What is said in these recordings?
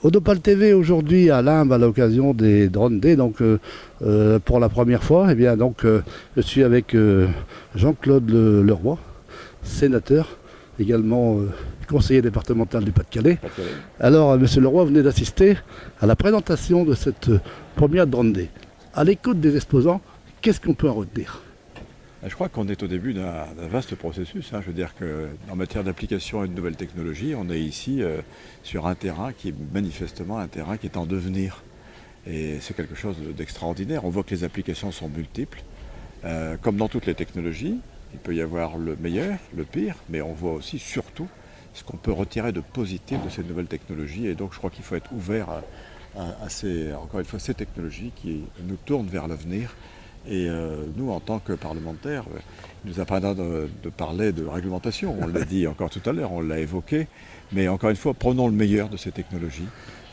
Odopal TV aujourd'hui à Limbes à l'occasion des Drone Day, donc pour la première fois, je suis avec Jean-Claude Leroy, sénateur, également conseiller départemental du Pas-de-Calais. Alors, monsieur Leroy, vous venez d'assister à la présentation de cette première Drone Day. À l'écoute des exposants, qu'est-ce qu'on peut en retenir ? Je crois qu'on est au début d'un vaste processus. Je veux dire qu'en matière d'application et de nouvelles technologies, on est ici sur un terrain qui est manifestement un terrain qui est en devenir. Et c'est quelque chose d'extraordinaire. On voit que les applications sont multiples. Comme dans toutes les technologies, il peut y avoir le meilleur, le pire, mais on voit aussi surtout ce qu'on peut retirer de positif de ces nouvelles technologies. Et donc je crois qu'il faut être ouvert à ces technologies qui nous tournent vers l'avenir. Et nous, en tant que parlementaires, il nous apprendra de parler de réglementation. On l'a dit encore tout à l'heure, on l'a évoqué. Mais encore une fois, prenons le meilleur de ces technologies.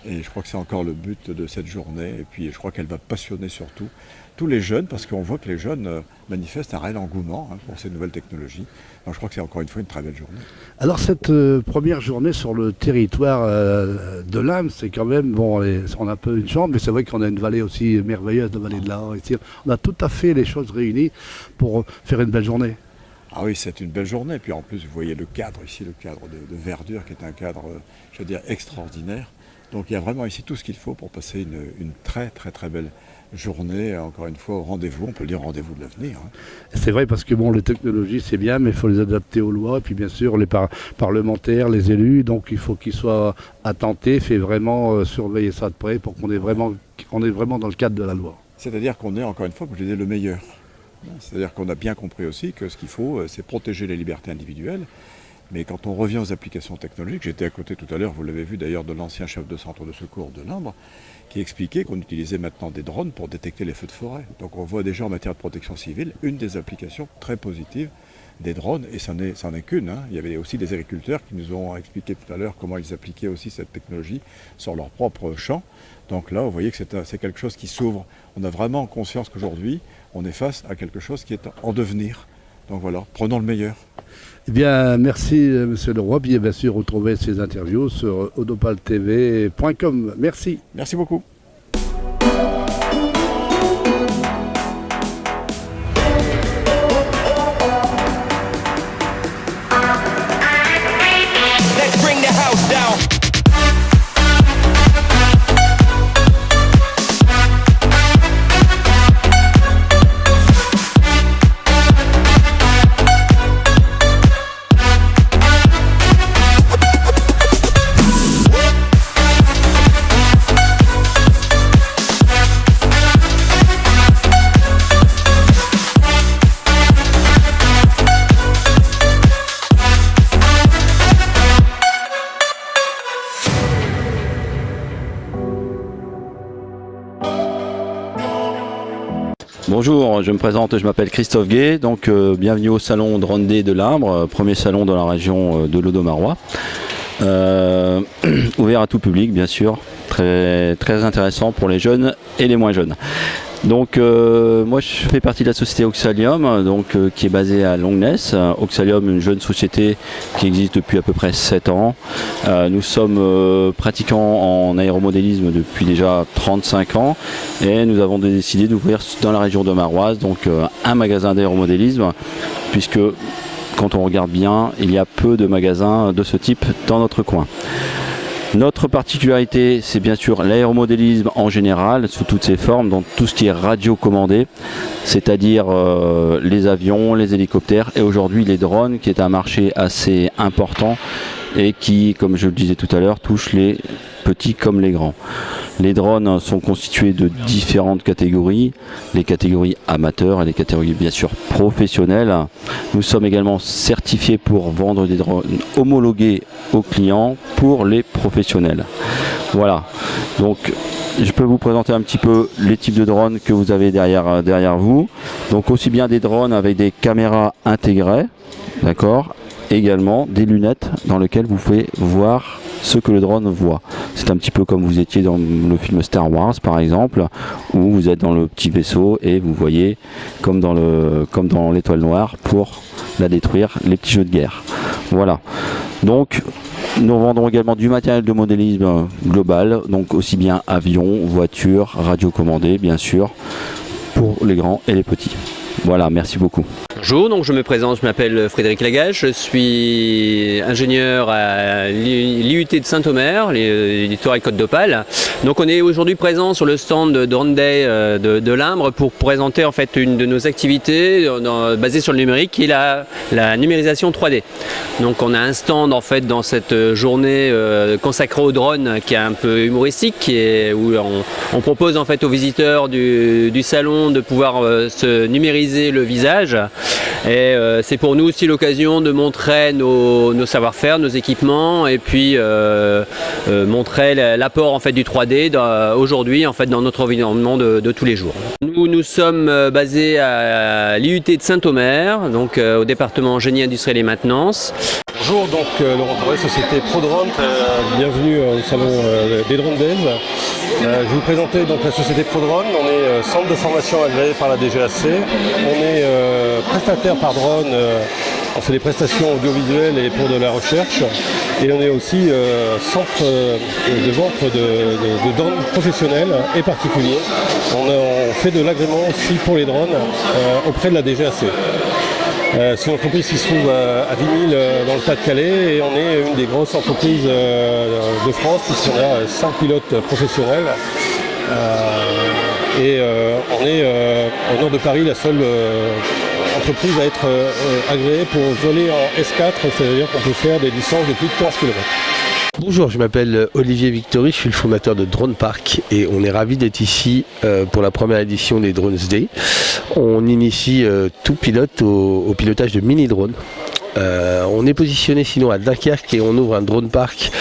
Et je crois que c'est encore le but de cette journée. Et puis je crois qu'elle va passionner surtout tous les jeunes, parce qu'on voit que les jeunes manifestent un réel engouement pour ces nouvelles technologies. Donc je crois que c'est encore une fois une très belle journée. Alors cette première journée sur le territoire de Limbes, c'est quand même, on a un peu une chance, mais c'est vrai qu'on a une vallée aussi merveilleuse, la vallée de l'Ain. On a tout à fait les choses réunies pour faire une belle journée. Ah oui, c'est une belle journée. Puis en plus, vous voyez le cadre ici, le cadre de verdure, qui est un cadre, je veux dire, extraordinaire. Donc il y a vraiment ici tout ce qu'il faut pour passer une très très très belle journée, encore une fois au rendez-vous, on peut le dire rendez-vous de l'avenir. C'est vrai parce que les technologies c'est bien, mais il faut les adapter aux lois, et puis bien sûr les parlementaires, les élus, donc il faut qu'ils soient attentifs et vraiment surveiller ça de près pour qu'on est vraiment dans le cadre de la loi. C'est-à-dire qu'on est encore une fois, comme je disais, le meilleur. C'est-à-dire qu'on a bien compris aussi que ce qu'il faut, c'est protéger les libertés individuelles. Mais quand on revient aux applications technologiques, j'étais à côté tout à l'heure, vous l'avez vu d'ailleurs, de l'ancien chef de centre de secours de Limbes, qui expliquait qu'on utilisait maintenant des drones pour détecter les feux de forêt. Donc on voit déjà en matière de protection civile une des applications très positives des drones, et ça n'est qu'une. Il y avait aussi des agriculteurs qui nous ont expliqué tout à l'heure comment ils appliquaient aussi cette technologie sur leur propre champ. Donc là, vous voyez que c'est quelque chose qui s'ouvre. On a vraiment conscience qu'aujourd'hui, on est face à quelque chose qui est en devenir. Donc voilà, prenons le meilleur. Eh bien, merci monsieur Leroy. Puis bien sûr, retrouvez ces interviews sur odopaltv.com. Merci. Merci beaucoup. Let's bring the house down. Bonjour, je me présente, je m'appelle Christophe Gay, donc bienvenue au salon Drone Day de Limbes, premier salon dans la région de l'Audomarois. Ouvert à tout public bien sûr, très intéressant pour les jeunes et les moins jeunes. Donc moi je fais partie de la société Oxalium, qui est basée à Longnes. Oxalium, une jeune société qui existe depuis à peu près 7 ans. Nous sommes pratiquants en aéromodélisme depuis déjà 35 ans et nous avons décidé d'ouvrir dans la région d'Audomaroise un magasin d'aéromodélisme, puisque quand on regarde bien, il y a peu de magasins de ce type dans notre coin. Notre particularité, c'est bien sûr l'aéromodélisme en général, sous toutes ses formes, dans tout ce qui est radiocommandé, c'est-à-dire les avions, les hélicoptères et aujourd'hui les drones, qui est un marché assez important et qui, comme je le disais tout à l'heure, touche les petits comme les grands. Les drones sont constitués de différentes catégories, les catégories amateurs et les catégories bien sûr professionnelles. Nous sommes également certifiés pour vendre des drones homologués aux clients pour les professionnels. Voilà, donc je peux vous présenter un petit peu les types de drones que vous avez derrière vous. Donc aussi bien des drones avec des caméras intégrées, d'accord, également des lunettes dans lesquelles vous pouvez voir ce que le drone voit. C'est un petit peu comme vous étiez dans le film Star Wars par exemple, où vous êtes dans le petit vaisseau et vous voyez comme dans l'Étoile Noire pour la détruire, les petits jeux de guerre. Voilà. Donc Nous vendons également du matériel de modélisme global, donc aussi bien avions, voitures, radiocommandés bien sûr, pour les grands et les petits. Voilà, merci beaucoup. Bonjour, donc je me présente, je m'appelle Frédéric Lagage, je suis ingénieur à l'IUT de Saint-Omer, l'éditoire Côte d'Opale. Donc on est aujourd'hui présent sur le stand de Drone Day de Limbre pour présenter en fait une de nos activités basée sur le numérique qui est la numérisation 3D. Donc on a un stand en fait dans cette journée consacrée au drone qui est un peu humoristique, où on propose en fait aux visiteurs du salon de pouvoir se numériser le visage. Et c'est pour nous aussi l'occasion de montrer nos savoir-faire, nos équipements et puis montrer l'apport en fait du 3D aujourd'hui en fait dans notre environnement de tous les jours. Nous sommes basés à l'IUT de Saint-Omer, donc au département génie industriel et maintenance. Bonjour, donc Laurent Torres, société ProDrone, bienvenue au salon des Drone Days. Je vais vous présenter donc la société ProDrone. On est centre de formation agréé par la DGAC. On est prestataire par drone, on fait des prestations audiovisuelles et pour de la recherche. Et on est aussi centre de vente de drones professionnels et particuliers. On fait de l'agrément aussi pour les drones auprès de la DGAC. C'est une entreprise qui se trouve à Vimille dans le Pas-de-Calais et on est une des grosses entreprises de France puisqu'on a 5 pilotes professionnels et on est au nord de Paris la seule entreprise à être agréée pour voler en S4, c'est-à-dire qu'on peut faire des distances de plus de 15 km. Bonjour, je m'appelle Olivier Victory, je suis le fondateur de Drone Park et on est ravis d'être ici pour la première édition des Drones Day. On initie tout pilote au pilotage de mini-drones. On est positionné sinon à Dunkerque et on ouvre un Drone Park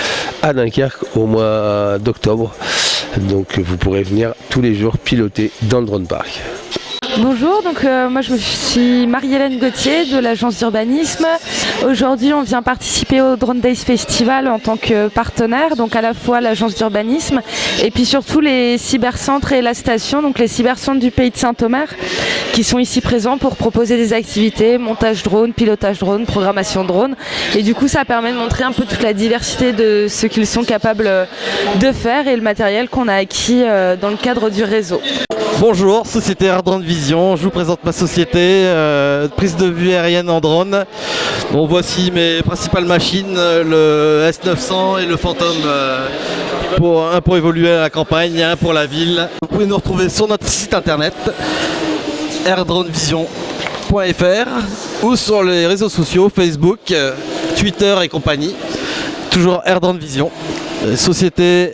à Dunkerque au mois d'octobre. Donc vous pourrez venir tous les jours piloter dans le Drone Park. Bonjour, donc moi je suis Marie-Hélène Gauthier de l'agence d'urbanisme. Aujourd'hui on vient participer au Drone Days Festival en tant que partenaire, donc à la fois l'agence d'urbanisme et puis surtout les cybercentres et la station, donc les cybercentres du pays de Saint-Omer qui sont ici présents pour proposer des activités, montage drone, pilotage drone, programmation drone. Et du coup ça permet de montrer un peu toute la diversité de ce qu'ils sont capables de faire et le matériel qu'on a acquis dans le cadre du réseau. Bonjour, société Air Drone Vision, je vous présente ma société, prise de vue aérienne en drone. Bon, voici mes principales machines, le S900 et le Phantom, un pour évoluer à la campagne et un pour la ville. Vous pouvez nous retrouver sur notre site internet airdronevision.fr ou sur les réseaux sociaux Facebook, Twitter et compagnie. Toujours Air Drone Vision. Société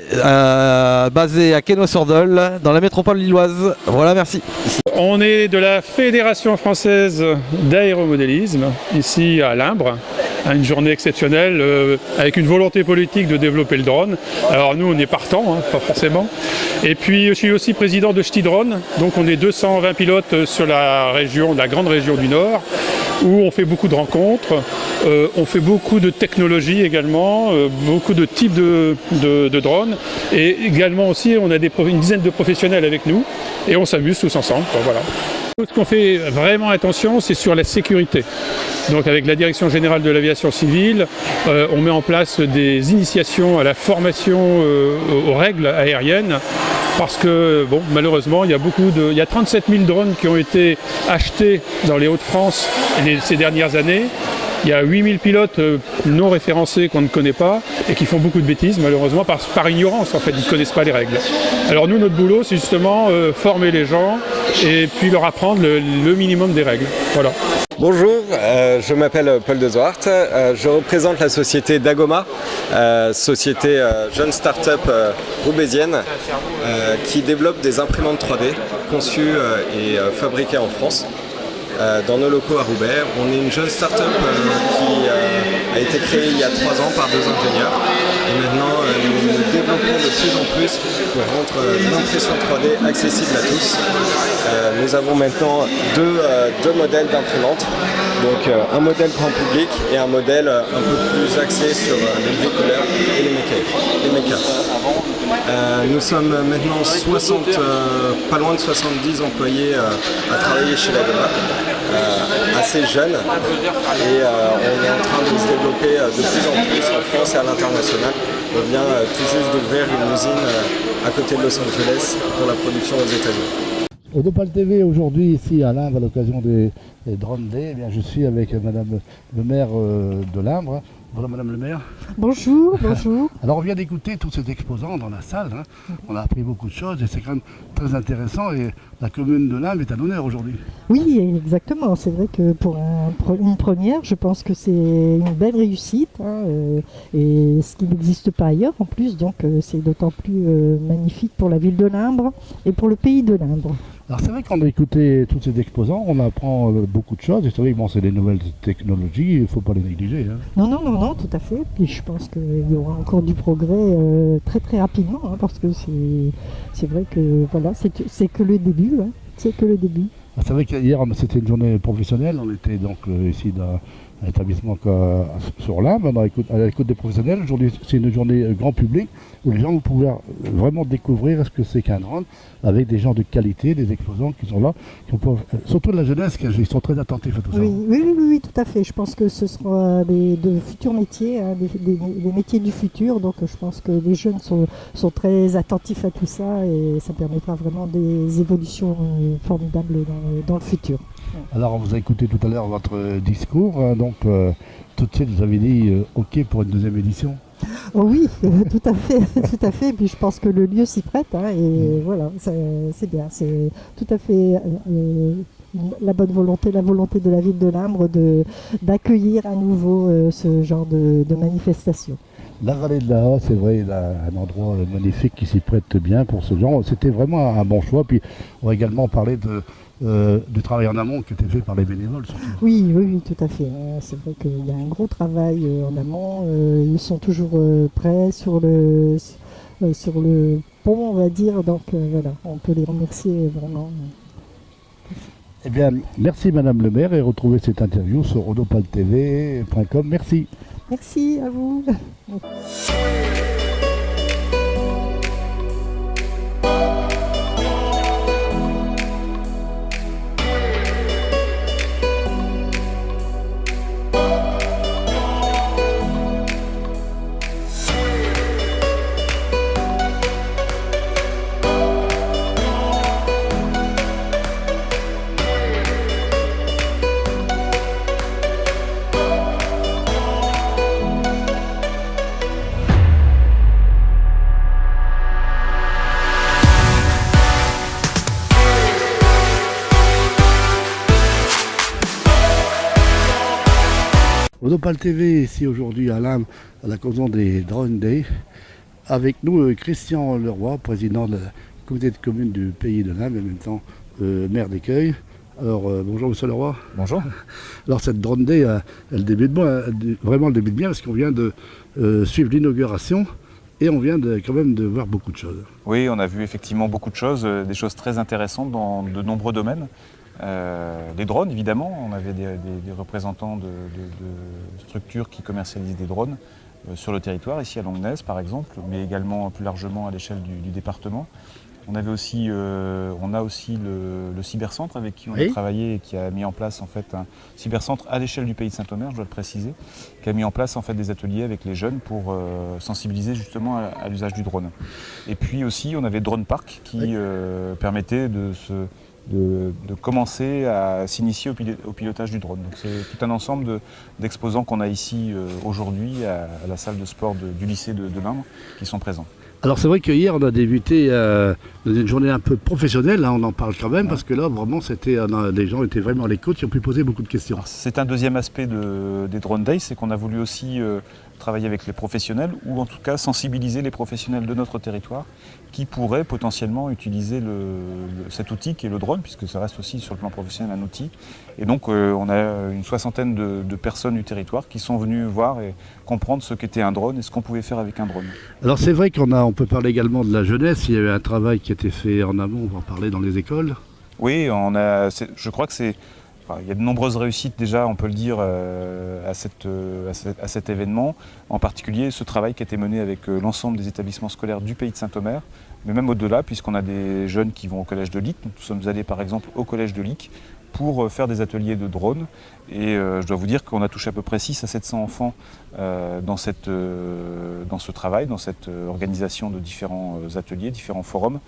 basée à Quesnoy-sur-Dole, dans la métropole lilloise. Voilà, merci. On est de la Fédération française d'aéromodélisme, ici à Limbre, à une journée exceptionnelle, avec une volonté politique de développer le drone. Alors nous, on est partants, pas forcément. Et puis, je suis aussi président de Ch'ti Drone, donc on est 220 pilotes sur la grande région du Nord, où on fait beaucoup de rencontres, on fait beaucoup de technologies également, beaucoup de types de drones, et également aussi on a une dizaine de professionnels avec nous, et on s'amuse tous ensemble, voilà. Ce qu'on fait vraiment attention, c'est sur la sécurité. Donc avec la Direction Générale de l'Aviation Civile, on met en place des initiations à la formation aux règles aériennes, parce que bon, malheureusement, il y a 37 000 drones qui ont été achetés dans les Hauts-de-France ces dernières années. Il y a 8000 pilotes non référencés qu'on ne connaît pas et qui font beaucoup de bêtises, malheureusement, par ignorance, en fait, ils ne connaissent pas les règles. Alors nous, notre boulot, c'est justement former les gens et puis leur apprendre le minimum des règles. Voilà. Bonjour, je m'appelle Paul de Zwart, je représente la société Dagoma, société jeune start-up roubaisienne qui développe des imprimantes 3D conçues et fabriquées en France. Dans nos locaux à Roubaix. On est une jeune start-up qui a été créée il y a 3 ans par 2 ingénieurs. Et maintenant, nous nous développons de plus en plus pour rendre l'impression 3D accessible à tous. Nous avons maintenant deux modèles d'imprimantes. Donc un modèle grand public et un modèle un peu plus axé sur les bricoleurs et les mécas. Nous sommes maintenant pas loin de 70 employés à travailler chez Dagoma, assez jeunes, et on est en train de se développer de plus en plus en France et à l'international. On vient tout juste d'ouvrir une usine à côté de Los Angeles pour la production aux États-Unis. Odopal TV aujourd'hui ici à Limbre à l'occasion des Drone Day. Eh bien, je suis avec Madame le maire de Limbre. Voilà Madame le maire. Bonjour, bonjour. Alors on vient d'écouter tous ces exposants dans la salle. On a appris beaucoup de choses et c'est quand même très intéressant et la commune de Limbre est à l'honneur aujourd'hui. Oui, exactement. C'est vrai que pour une première, je pense que c'est une belle réussite et ce qui n'existe pas ailleurs en plus. Donc c'est d'autant plus magnifique pour la ville de Limbre et pour le pays de Limbre. Alors c'est vrai qu'on a écouté tous ces exposants, on apprend beaucoup de choses et c'est vrai que c'est des nouvelles technologies, il ne faut pas les négliger. Non, tout à fait. Puis je pense qu'il y aura encore du progrès très très rapidement parce que c'est vrai que voilà, c'est que le début. C'est que le début. C'est vrai qu'hier c'était une journée professionnelle, on était donc ici dans un établissement sur Limbre, à l'écoute des professionnels. Aujourd'hui c'est une journée grand public où les gens vont pouvoir vraiment découvrir ce que c'est qu'un drone avec des gens de qualité, des exposants qui sont là, surtout de la jeunesse, ils sont très attentifs à tout ça. Oui, tout à fait. Je pense que ce sera de futurs métiers, des métiers du futur. Donc je pense que les jeunes sont très attentifs à tout ça et ça permettra vraiment des évolutions formidables dans le futur. Alors on vous a écouté tout à l'heure votre discours, donc tout de suite vous avez dit OK pour une deuxième édition. Oh oui, tout à fait. Et puis je pense que le lieu s'y prête et voilà, c'est bien, c'est tout à fait la bonne volonté, la volonté de la ville de Limbre d'accueillir à nouveau ce genre de manifestation. La vallée de la Haute, c'est vrai, un endroit magnifique qui s'y prête bien pour ce genre. C'était vraiment un bon choix. Puis on va également parler du travail en amont qui était fait par les bénévoles surtout. Oui, tout à fait. C'est vrai qu'il y a un gros travail en amont. Ils sont toujours prêts sur le pont, on va dire. Donc voilà, on peut les remercier vraiment. Eh bien, merci Madame le maire et retrouvez cette interview sur odopaltv.com. Merci. Merci à vous. Odopal TV ici aujourd'hui à Limbre à l'occasion des Drone Day. Avec nous Christian Leroy, président de la communauté de communes du pays de Limbre et en même temps maire d'Écueil. Alors bonjour Monsieur Leroy. Bonjour. Alors cette Drone Day, elle débute bien parce qu'on vient de suivre l'inauguration et on vient quand même de voir beaucoup de choses. Oui, on a vu effectivement beaucoup de choses, des choses très intéressantes dans de nombreux domaines. Les drones, évidemment, on avait des représentants de structures qui commercialisent des drones sur le territoire, ici à Longnes par exemple, mais également plus largement à l'échelle du département. On a aussi le cybercentre avec qui on a travaillé et qui a mis en place en fait un cybercentre à l'échelle du pays de Saint-Omer, je dois le préciser, qui a mis en place en fait des ateliers avec les jeunes pour sensibiliser justement à l'usage du drone. Et puis aussi on avait Drone Park qui permettait de commencer à s'initier au pilotage du drone. Donc c'est tout un ensemble d'exposants qu'on a ici aujourd'hui à la salle de sport du lycée de Limbre qui sont présents. Alors c'est vrai qu'hier on a débuté une journée un peu professionnelle, on en parle quand même, parce que là vraiment les gens étaient vraiment à l'écoute, ils ont pu poser beaucoup de questions. C'est un deuxième aspect des Drone Days, c'est qu'on a voulu aussi travailler avec les professionnels, ou en tout cas sensibiliser les professionnels de notre territoire qui pourraient potentiellement utiliser cet outil qui est le drone, puisque ça reste aussi sur le plan professionnel un outil. Et donc on a une soixantaine de personnes du territoire qui sont venues voir et comprendre ce qu'était un drone et ce qu'on pouvait faire avec un drone. Alors c'est vrai on peut parler également de la jeunesse, il y a eu un travail qui a été fait en amont, on va en parler dans les écoles. Oui, je crois que il y a de nombreuses réussites déjà, on peut le dire, à cet événement. En particulier ce travail qui a été mené avec l'ensemble des établissements scolaires du pays de Saint-Omer, mais même au-delà, puisqu'on a des jeunes qui vont au collège de Lic. Nous sommes allés par exemple au collège de Lic pour faire des ateliers de drones. Et je dois vous dire qu'on a touché à peu près 600 à 700 enfants dans ce travail, dans cette organisation de différents ateliers, différents forums,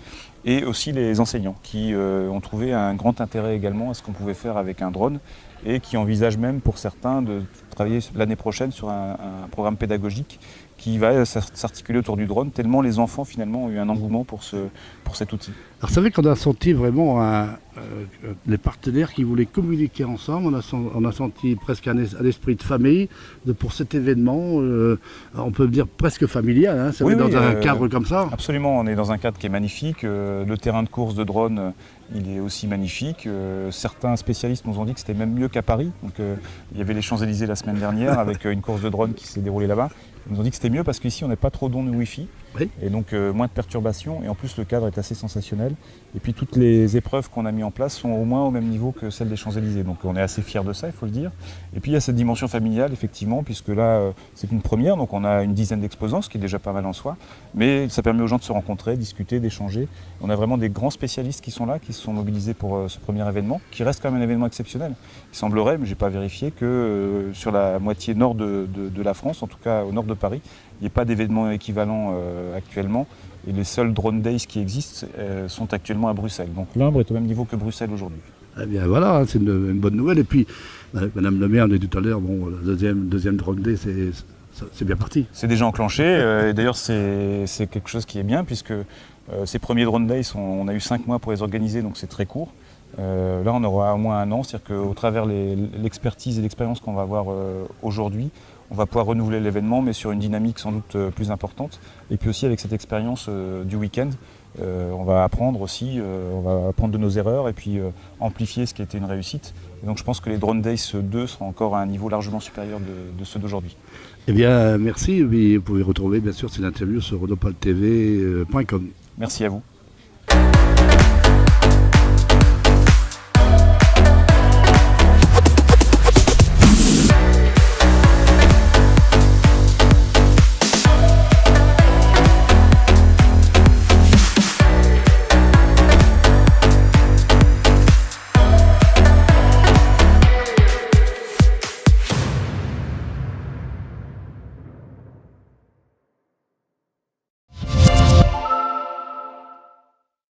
et aussi les enseignants qui ont trouvé un grand intérêt également à ce qu'on pouvait faire avec un drone et qui envisagent même pour certains de travailler l'année prochaine sur un programme pédagogique qui va s'articuler autour du drone, tellement les enfants finalement ont eu un engouement pour cet outil. Alors c'est vrai qu'on a senti vraiment les partenaires qui voulaient communiquer ensemble, on a senti presque un esprit de famille pour cet événement, on peut dire presque familial, hein, c'est vrai, dans un cadre comme ça. Absolument, on est dans un cadre qui est magnifique, le terrain de course de drone il est aussi magnifique, certains spécialistes nous ont dit que c'était même mieux qu'à Paris, donc il y avait les Champs-Élysées la semaine dernière avec une course de drone qui s'est déroulée là-bas. Ils nous ont dit que c'était mieux parce qu'ici on n'est pas trop d'ondes Wi-Fi, oui. Et donc moins de perturbations, et en plus le cadre est assez sensationnel. Et puis toutes les épreuves qu'on a mis en place sont au moins au même niveau que celles des Champs-Élysées, donc on est assez fiers de ça, il faut le dire. Et puis il y a cette dimension familiale effectivement, puisque là c'est une première, donc on a une dizaine d'exposants, ce qui est déjà pas mal en soi, mais ça permet aux gens de se rencontrer, discuter, d'échanger. On a vraiment des grands spécialistes qui sont là, qui se sont mobilisés pour ce premier événement, qui reste quand même un événement exceptionnel. Il semblerait, mais je n'ai pas vérifié, que sur la moitié nord de la France, en tout cas au nord de Paris, il n'y a pas d'événement équivalent actuellement, et les seuls Drone Days qui existent sont actuellement à Bruxelles. Donc l'Imbre est au même niveau que Bruxelles aujourd'hui. Eh bien voilà, c'est une bonne nouvelle. Et puis, Madame le maire, on a dit tout à l'heure, bon, le deuxième Drone Day, c'est bien parti. C'est déjà enclenché, et d'ailleurs c'est quelque chose qui est bien, puisque ces premiers Drone Days, on a eu 5 mois pour les organiser, donc c'est très court. Là on aura au moins 1 an, c'est-à-dire qu'au travers l'expertise et l'expérience qu'on va avoir aujourd'hui, on va pouvoir renouveler l'événement, mais sur une dynamique sans doute plus importante. Et puis aussi avec cette expérience du week-end, on va apprendre aussi, on va apprendre de nos erreurs et puis amplifier ce qui a été une réussite. Et donc je pense que les Drone Days 2 seront encore à un niveau largement supérieur de ceux d'aujourd'hui. Eh bien merci, vous pouvez retrouver bien sûr cette interview sur rodopaltv.com. Merci à vous.